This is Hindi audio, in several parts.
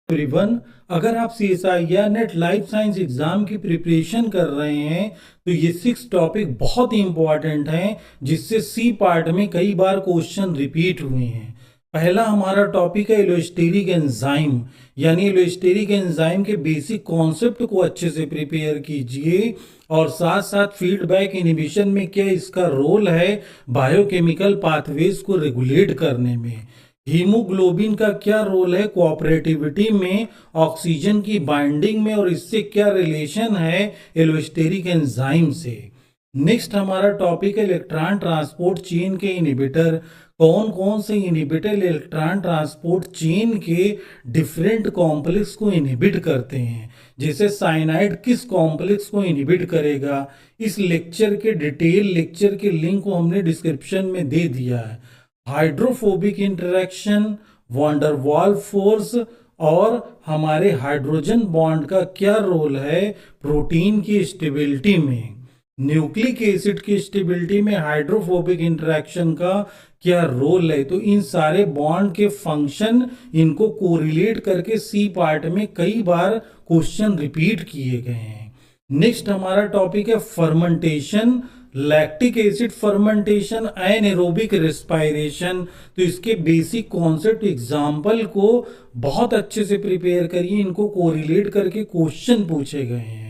एवरीवन, अगर आप CSI या नेट लाइफ साइंस एग्जाम की प्रिपरेशन कर रहे हैं तो ये 6 टॉपिक बहुत ही इंपॉर्टेंट हैं जिससे सी पार्ट में कई बार क्वेश्चन रिपीट हुए हैं। पहला हमारा टॉपिक है एलोस्टेरिक एंजाइम, यानी एलोस्टेरिक एंजाइम के बेसिक कॉन्सेप्ट को अच्छे से प्रिपेयर कीजिए और साथ साथ फीडबैक इनहिबिशन में क्या इसका रोल है बायोकेमिकल पाथवेज को रेगुलेट करने में। हीमोग्लोबिन का क्या रोल है कोऑपरेटिविटी में, ऑक्सीजन की बाइंडिंग में, और इससे क्या रिलेशन है एलोस्टेरिक एंजाइम से। नेक्स्ट हमारा टॉपिक है इलेक्ट्रॉन ट्रांसपोर्ट चेन के इनहिबिटर। कौन कौन से इनहिबिटर इलेक्ट्रॉन ट्रांसपोर्ट चेन के डिफरेंट कॉम्प्लेक्स को इनहिबिट करते हैं, जैसे साइनाइड किस कॉम्प्लेक्स को इनहिबिट करेगा। इस लेक्चर के डिटेल लेक्चर के लिंक को हमने डिस्क्रिप्शन में दे दिया है। Hydrophobic interaction, van der Waals force और हमारे हाइड्रोजन बॉन्ड का क्या रोल है प्रोटीन की स्टेबिलिटी में। न्यूक्लिक एसिड की स्टेबिलिटी में हाइड्रोफोबिक इंटरेक्शन का क्या रोल है। तो इन सारे बॉन्ड के फंक्शन इनको कोरिलेट करके सी पार्ट में कई बार क्वेश्चन रिपीट किए गए हैं। नेक्स्ट हमारा टॉपिक है fermentation, lactic acid fermentation, anaerobic respiration. तो इसके बेसिक कॉन्सेप्ट एग्जाम्पल को बहुत अच्छे से प्रिपेयर करिए, इनको कोरिलेट करके क्वेश्चन पूछे गए हैं।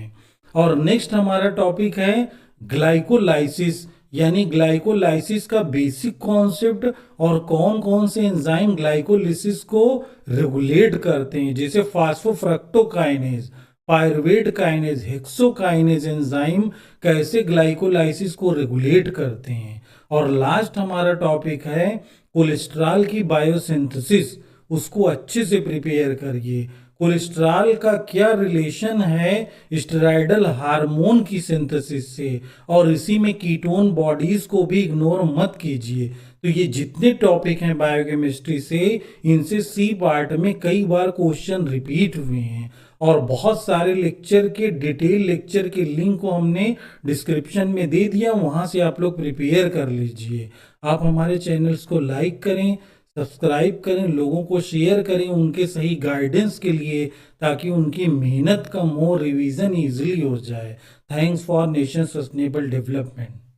और नेक्स्ट हमारा टॉपिक है ग्लाइकोलाइसिस, यानी ग्लाइकोलाइसिस का बेसिक कॉन्सेप्ट और कौन कौन से एंजाइम ग्लाइकोलिसिस को रेगुलेट करते हैं, जैसे फास्फोफ्रक्टोकाइनेज, पायरुवेट काइनेज, हेक्सोकाइनेज एंजाइम कैसे ग्लाइकोलाइसिस को रेगुलेट करते हैं। और लास्ट हमारा टॉपिक है कोलेस्ट्रॉल की बायोसिंथेसिस, उसको अच्छे से प्रिपेयर करिए। कोलेस्ट्रॉल का क्या रिलेशन है स्टेरॉयडल हार्मोन की सिंथेसिस से, और इसी में कीटोन बॉडीज को भी इग्नोर मत कीजिए। तो ये जितने टॉपिक हैं बायोकेमिस्ट्री से, इनसे सी पार्ट में कई बार क्वेश्चन रिपीट हुए हैं और बहुत सारे लेक्चर के डिटेल लेक्चर के लिंक को हमने डिस्क्रिप्शन में दे दिया, वहां से आप लोग प्रिपेयर कर लीजिए। आप हमारे चैनल्स को लाइक करें, सब्सक्राइब करें, लोगों को शेयर करें उनके सही गाइडेंस के लिए, ताकि उनकी मेहनत कम हो, रिवीजन इजीली हो जाए। Thanks for nation sustainable development.